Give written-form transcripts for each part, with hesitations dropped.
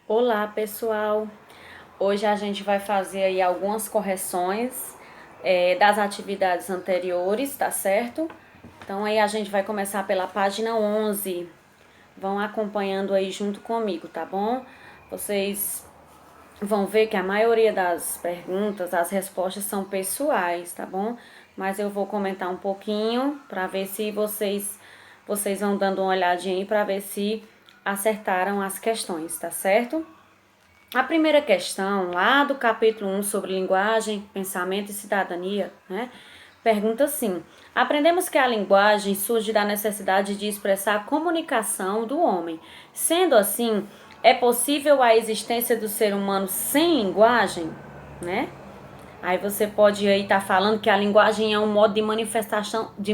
Olá, pessoal! Hoje a gente vai fazer aí algumas correções das atividades anteriores, tá certo? Então aí a gente vai começar pela página 11. Vão acompanhando aí junto comigo, tá bom? Vocês vão ver que a maioria das perguntas, as respostas são pessoais, tá bom? Mas eu vou comentar um pouquinho para ver se vocês vão dando uma olhadinha aí para ver se acertaram as questões, tá certo? A primeira questão, lá do capítulo 1 sobre linguagem, pensamento e cidadania, né? Pergunta assim: aprendemos que a linguagem surge da necessidade de expressar a comunicação do homem. Sendo assim, é possível a existência do ser humano sem linguagem, né? Aí você pode aí estar falando que a linguagem é um modo de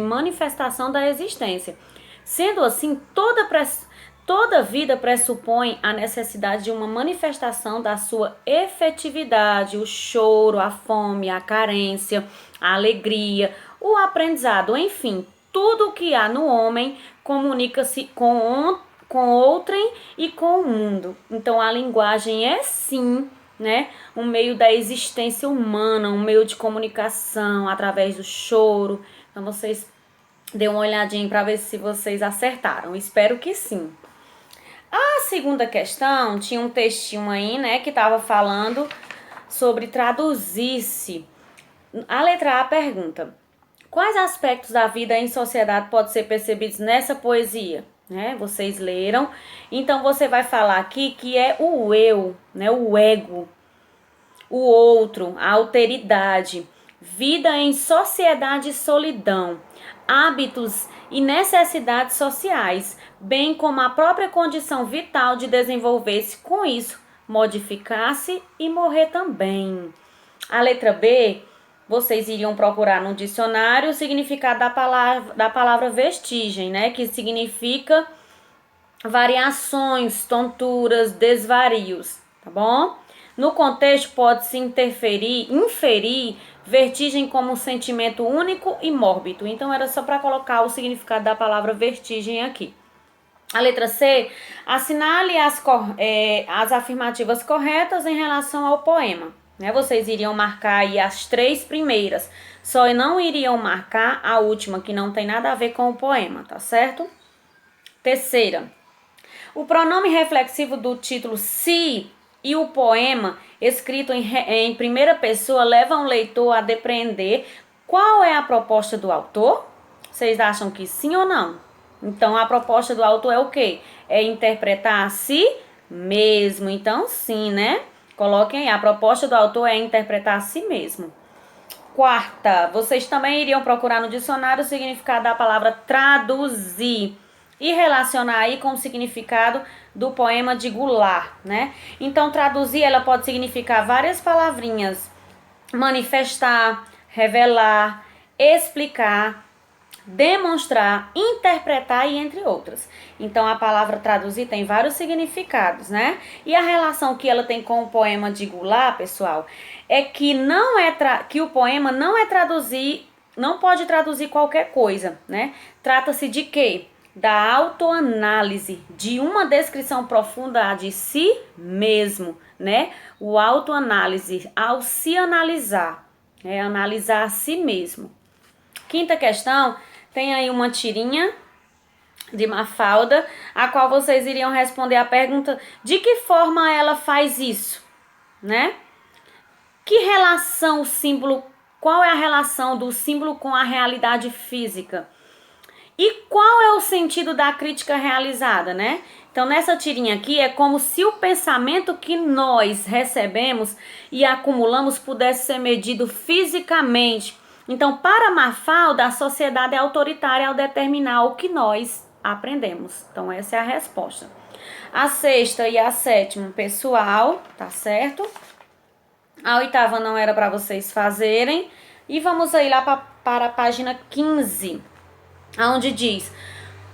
manifestação da existência. Sendo assim, toda vida pressupõe a necessidade de uma manifestação da sua efetividade, o choro, a fome, a carência, a alegria, o aprendizado, enfim, tudo o que há no homem comunica-se com outrem e com o mundo. Então a linguagem é sim, né, um meio da existência humana, um meio de comunicação através do choro. Então vocês dêem uma olhadinha para ver se vocês acertaram. Espero que sim. A segunda questão tinha um textinho aí, né, que estava falando sobre traduzir-se. A letra A pergunta: quais aspectos da vida em sociedade podem ser percebidos nessa poesia? Né? Vocês leram. Então você vai falar aqui que é o eu, né, o ego, o outro, a alteridade, vida em sociedade e solidão, hábitos e necessidades sociais, bem como a própria condição vital de desenvolver-se com isso, modificar-se e morrer também. A letra B, vocês iriam procurar no dicionário o significado da palavra vestigem, né? Que significa variações, tonturas, desvarios, tá bom? No contexto pode-se inferir vertigem como um sentimento único e mórbido. Então era só para colocar o significado da palavra vertigem aqui. A letra C, assinale as afirmativas corretas em relação ao poema. Né? Vocês iriam marcar aí as 3 primeiras, só não iriam marcar a última, que não tem nada a ver com o poema, tá certo? Terceira, o pronome reflexivo do título se e o poema, escrito em primeira pessoa, levam o leitor a depreender qual é a proposta do autor? Vocês acham que sim ou não? Então, a proposta do autor é o quê? É interpretar a si mesmo. Então, sim, né? Coloquem aí, a proposta do autor é interpretar a si mesmo. Quarta, vocês também iriam procurar no dicionário o significado da palavra traduzir e relacionar aí com o significado do poema de Goulart, né? Então, traduzir, ela pode significar várias palavrinhas: manifestar, revelar, explicar, demonstrar, interpretar e entre outras. Então a palavra traduzir tem vários significados, né? E a relação que ela tem com o poema de Goulart, pessoal, é que que o poema não pode traduzir qualquer coisa, né? Trata-se de quê? Da autoanálise, de uma descrição profunda de si mesmo, né? O autoanálise, ao se analisar, analisar a si mesmo. Quinta questão, tem aí uma tirinha de Mafalda, a qual vocês iriam responder a pergunta: de que forma ela faz isso, né? Que relação o símbolo, qual é a relação do símbolo com a realidade física? E qual é o sentido da crítica realizada, né? Então, nessa tirinha aqui, é como se o pensamento que nós recebemos e acumulamos pudesse ser medido fisicamente. Então, para Mafalda, a sociedade é autoritária ao determinar o que nós aprendemos. Então, essa é a resposta. A sexta e a sétima, pessoal, tá certo? A oitava não era para vocês fazerem. E vamos aí lá para a página 15, onde diz: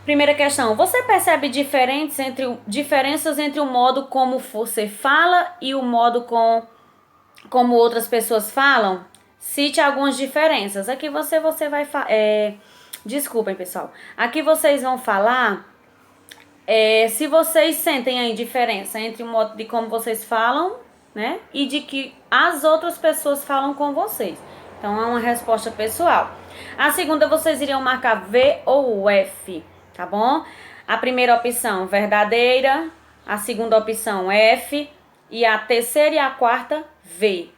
primeira questão, você percebe diferenças entre o modo como você fala e o modo como outras pessoas falam? Cite algumas diferenças. Aqui você vai desculpem, pessoal. Aqui vocês vão falar Se vocês sentem aí diferença entre o modo de como vocês falam, né, e de que as outras pessoas falam com vocês. Então, é uma resposta pessoal. A segunda, vocês iriam marcar V ou F, tá bom? A primeira opção, verdadeira. A segunda opção, F. E a terceira e a quarta, V.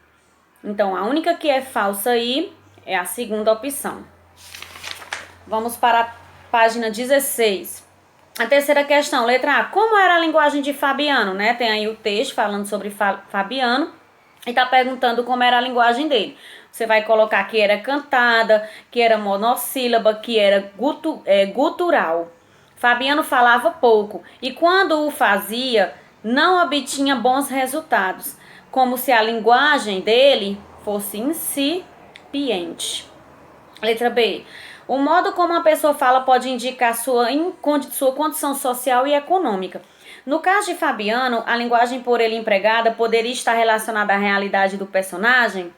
Então, a única que é falsa aí é a segunda opção. Vamos para a página 16. A terceira questão, letra A. Como era a linguagem de Fabiano, né? Tem aí o texto falando sobre Fabiano e tá perguntando como era a linguagem dele. Você vai colocar que era cantada, que era monossílaba, que era gutural. Fabiano falava pouco e quando o fazia, não obtinha bons resultados, como se a linguagem dele fosse incipiente. Letra B. O modo como uma pessoa fala pode indicar sua condição social e econômica. No caso de Fabiano, a linguagem por ele empregada poderia estar relacionada à realidade do personagem?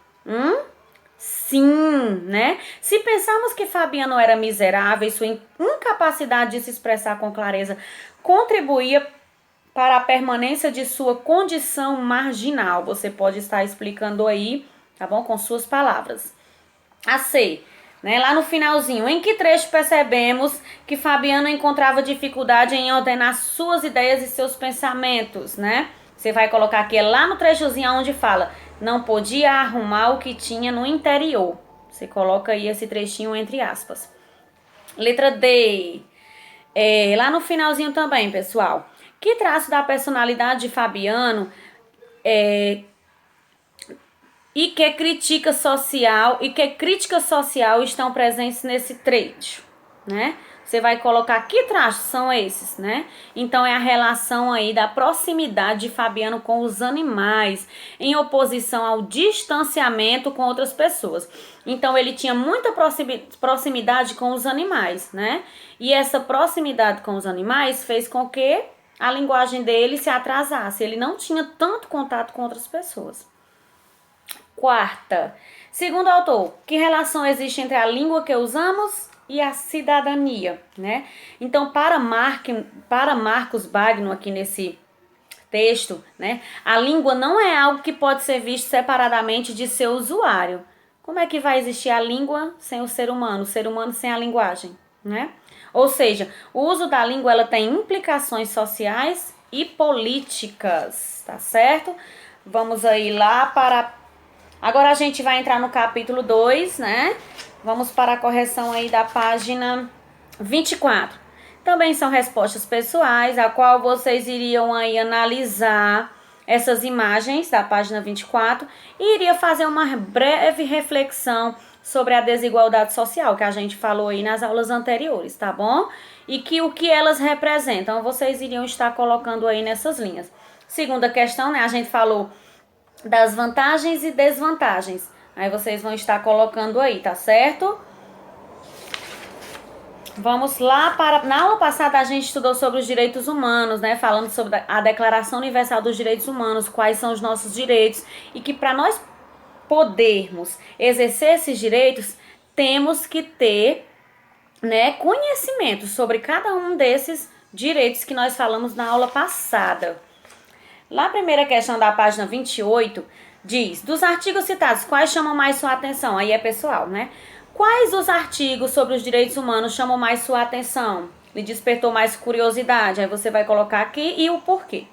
Sim, né? Se pensarmos que Fabiano era miserável e sua incapacidade de se expressar com clareza contribuía para a permanência de sua condição marginal, você pode estar explicando aí, tá bom? Com suas palavras. A C, né? Lá no finalzinho, em que trecho percebemos que Fabiano encontrava dificuldade em ordenar suas ideias e seus pensamentos, né? Você vai colocar aqui lá no trechozinho onde fala, não podia arrumar o que tinha no interior. Você coloca aí esse trechinho entre aspas. Letra D, lá no finalzinho também, pessoal. Que traço da personalidade de Fabiano e que crítica social estão presentes nesse trecho, né? Você vai colocar que traços são esses, né? Então é a relação aí da proximidade de Fabiano com os animais, em oposição ao distanciamento com outras pessoas. Então ele tinha muita proximidade com os animais, né? E essa proximidade com os animais fez com que a linguagem dele se atrasasse. Ele não tinha tanto contato com outras pessoas. Quarta, segundo o autor, que relação existe entre a língua que usamos e a cidadania, né? Então, para Marcos Bagno, aqui nesse texto, né, a língua não é algo que pode ser visto separadamente de seu usuário. Como é que vai existir a língua sem o ser humano sem a linguagem, né? Ou seja, o uso da língua ela tem implicações sociais e políticas, tá certo? Vamos aí lá para... Agora a gente vai entrar no capítulo 2, né? Vamos para a correção aí da página 24. Também são respostas pessoais, a qual vocês iriam aí analisar essas imagens da página 24 e iria fazer uma breve reflexão sobre a desigualdade social que a gente falou aí nas aulas anteriores, tá bom? E que o que elas representam, vocês iriam estar colocando aí nessas linhas. Segunda questão, né? A gente falou das vantagens e desvantagens. Aí vocês vão estar colocando aí, tá certo? Vamos lá para... Na aula passada a gente estudou sobre os direitos humanos, né? Falando sobre a Declaração Universal dos Direitos Humanos, quais são os nossos direitos. E que para nós podermos exercer esses direitos, temos que ter, né, conhecimento sobre cada um desses direitos que nós falamos na aula passada. Lá a primeira questão da página 28 diz, dos artigos citados, quais chamam mais sua atenção? Aí é pessoal, né? Quais os artigos sobre os direitos humanos chamam mais sua atenção? Lhe despertou mais curiosidade? Aí você vai colocar aqui e o porquê.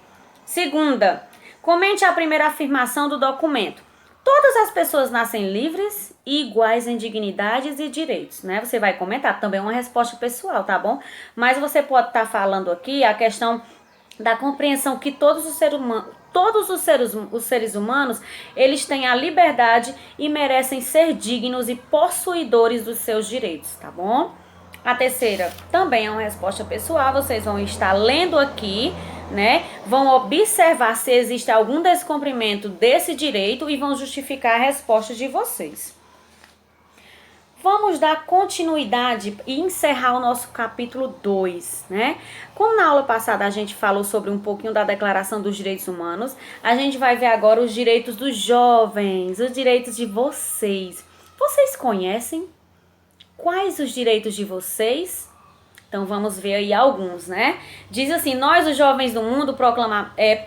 Segunda, comente a primeira afirmação do documento. Todas as pessoas nascem livres e iguais em dignidades e direitos, né? Você vai comentar, também uma resposta pessoal, tá bom? Mas você pode estar falando aqui a questão da compreensão que todos os seres humanos, eles têm a liberdade e merecem ser dignos e possuidores dos seus direitos, tá bom? A terceira também é uma resposta pessoal, vocês vão estar lendo aqui, né? Vão observar se existe algum descumprimento desse direito e vão justificar a resposta de vocês. Vamos dar continuidade e encerrar o nosso capítulo 2, né? Como na aula passada a gente falou sobre um pouquinho da Declaração dos Direitos Humanos, a gente vai ver agora os direitos dos jovens, os direitos de vocês. Vocês conhecem? Quais os direitos de vocês? Então vamos ver aí alguns, né? Diz assim: nós, os jovens do mundo,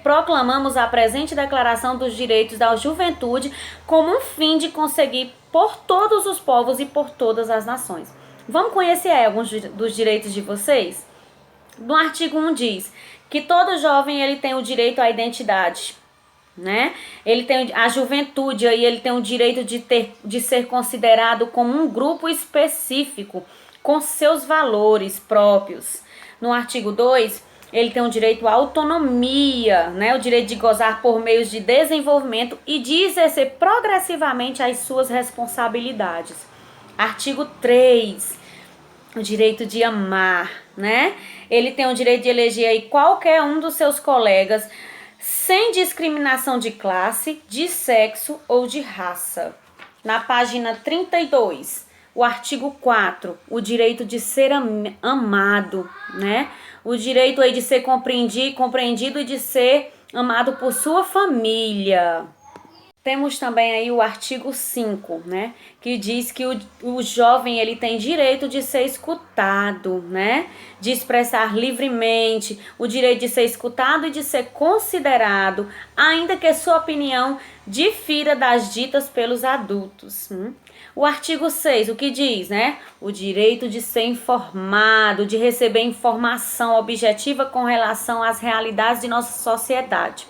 proclamamos a presente declaração dos direitos da juventude como um fim de conseguir por todos os povos e por todas as nações. Vamos conhecer aí alguns dos direitos de vocês? No artigo 1 diz que todo jovem ele tem o direito à identidade, né? Ele tem a juventude aí, ele tem o direito de ser considerado como um grupo específico com seus valores próprios. No artigo 2, ele tem o direito à autonomia, né? O direito de gozar por meios de desenvolvimento e de exercer progressivamente as suas responsabilidades. Artigo 3, o direito de amar, né? Ele tem o direito de eleger aí qualquer um dos seus colegas sem discriminação de classe, de sexo ou de raça. Na página 32, o artigo 4, o direito de ser amado, né? O direito aí de ser compreendido e de ser amado por sua família. Temos também aí o artigo 5, né, que diz que o jovem ele tem direito de ser escutado, né, de expressar livremente, o direito de ser escutado e de ser considerado, ainda que sua opinião difira das ditas pelos adultos. O artigo 6, o que diz, né, o direito de ser informado, de receber informação objetiva com relação às realidades de nossa sociedade.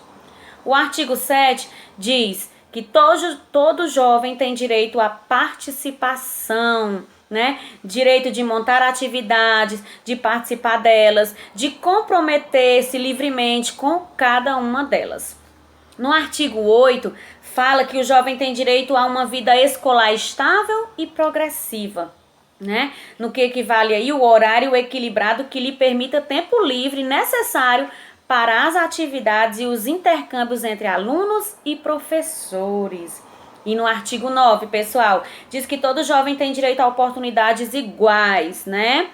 O artigo 7 diz que todo jovem tem direito à participação, né? Direito de montar atividades, de participar delas, de comprometer-se livremente com cada uma delas. No artigo 8, fala que o jovem tem direito a uma vida escolar estável e progressiva, né? No que equivale aí o horário equilibrado que lhe permita tempo livre necessário para as atividades e os intercâmbios entre alunos e professores. E no artigo 9, pessoal, diz que todo jovem tem direito a oportunidades iguais, né?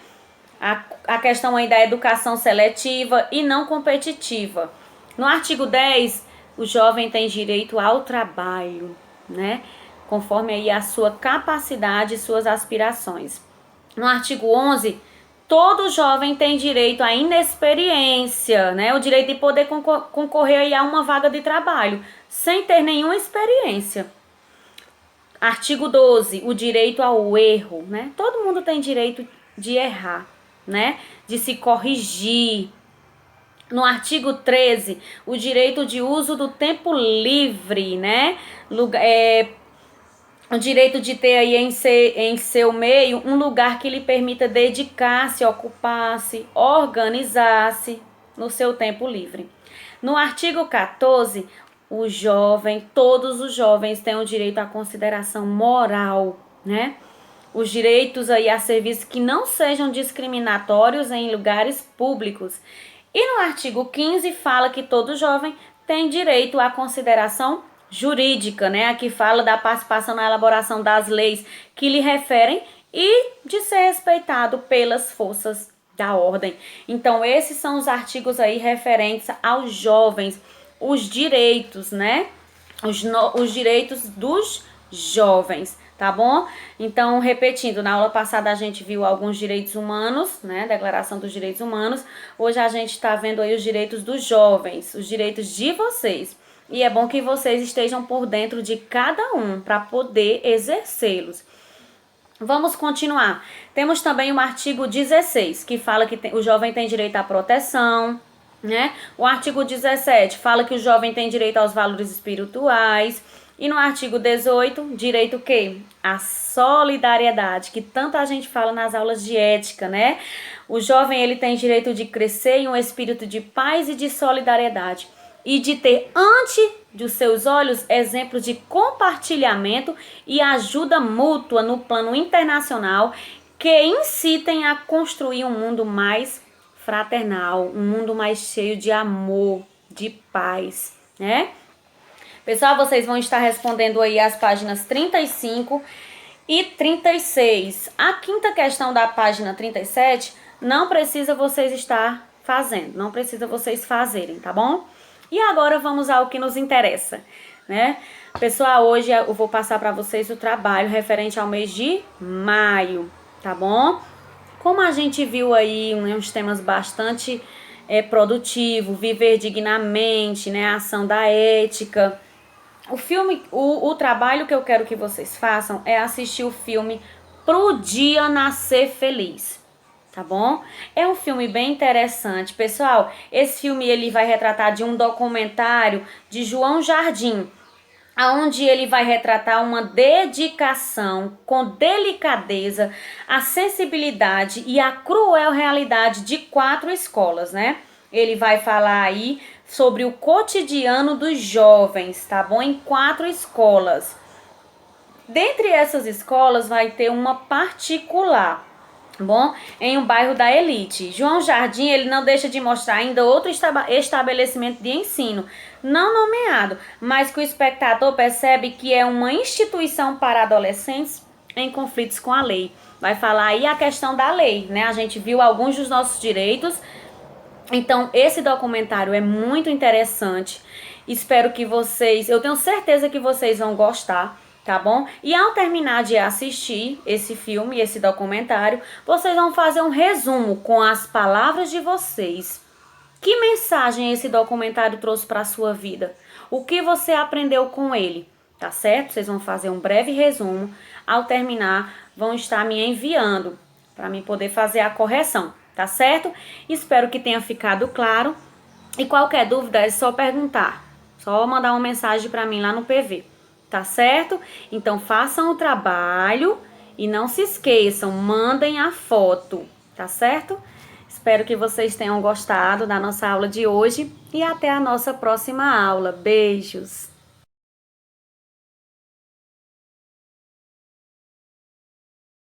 A questão aí da educação seletiva e não competitiva. No artigo 10, o jovem tem direito ao trabalho, né? Conforme aí a sua capacidade e suas aspirações. No artigo 11, todo jovem tem direito à inexperiência, né? O direito de poder concorrer aí a uma vaga de trabalho, sem ter nenhuma experiência. Artigo 12, o direito ao erro, né? Todo mundo tem direito de errar, né? De se corrigir. No artigo 13, o direito de uso do tempo livre, né? O direito de ter aí em seu meio um lugar que lhe permita dedicar-se, ocupar-se, organizar-se no seu tempo livre. No artigo 14, todos os jovens têm o direito à consideração moral, né? Os direitos aí a serviço que não sejam discriminatórios em lugares públicos. E no artigo 15 fala que todo jovem tem direito à consideração jurídica, né? Aqui fala da participação na elaboração das leis que lhe referem e de ser respeitado pelas forças da ordem. Então, esses são os artigos aí referentes aos jovens, os direitos, né? Os direitos dos jovens, tá bom? Então, repetindo, na aula passada a gente viu alguns direitos humanos, né? Declaração dos Direitos Humanos. Hoje a gente está vendo aí os direitos dos jovens, os direitos de vocês. E é bom que vocês estejam por dentro de cada um para poder exercê-los. Vamos continuar. Temos também o artigo 16, que fala que o jovem tem direito à proteção, né? O artigo 17 fala que o jovem tem direito aos valores espirituais. E no artigo 18, direito o quê? A solidariedade, que tanta gente fala nas aulas de ética, né? O jovem ele tem direito de crescer em um espírito de paz e de solidariedade. E de ter ante dos seus olhos exemplos de compartilhamento e ajuda mútua no plano internacional que incitem a construir um mundo mais fraternal, um mundo mais cheio de amor, de paz, né? Pessoal, vocês vão estar respondendo aí as páginas 35 e 36. A quinta questão da página 37 não precisa vocês estar fazendo, não precisa vocês fazerem, tá bom? E agora vamos ao que nos interessa, né? Pessoal, hoje eu vou passar para vocês o trabalho referente ao mês de maio, tá bom? Como a gente viu aí, né, uns temas bastante produtivos, viver dignamente, né, a ação da ética. O filme, o trabalho que eu quero que vocês façam é assistir o filme Pro Dia Nascer Feliz, tá bom? É um filme bem interessante, pessoal. Esse filme ele vai retratar de um documentário de João Jardim, aonde ele vai retratar uma dedicação com delicadeza, a sensibilidade e a cruel realidade de 4 escolas, né? Ele vai falar aí sobre o cotidiano dos jovens, tá bom? Em 4 escolas. Dentre essas escolas vai ter uma particular, bom, em um bairro da elite. João Jardim, ele não deixa de mostrar ainda outro estabelecimento de ensino, não nomeado, mas que o espectador percebe que é uma instituição para adolescentes em conflitos com a lei. Vai falar aí a questão da lei, né? A gente viu alguns dos nossos direitos. Então, esse documentário é muito interessante. Espero que vocês, eu tenho certeza que vocês vão gostar, tá bom? E ao terminar de assistir esse filme, esse documentário, vocês vão fazer um resumo com as palavras de vocês. Que mensagem esse documentário trouxe para a sua vida? O que você aprendeu com ele? Tá certo? Vocês vão fazer um breve resumo. Ao terminar, vão estar me enviando para mim poder fazer a correção, tá certo? Espero que tenha ficado claro. E qualquer dúvida é só perguntar. Só mandar uma mensagem para mim lá no PV, tá certo? Então façam o trabalho e não se esqueçam, mandem a foto, tá certo? Espero que vocês tenham gostado da nossa aula de hoje e até a nossa próxima aula. Beijos!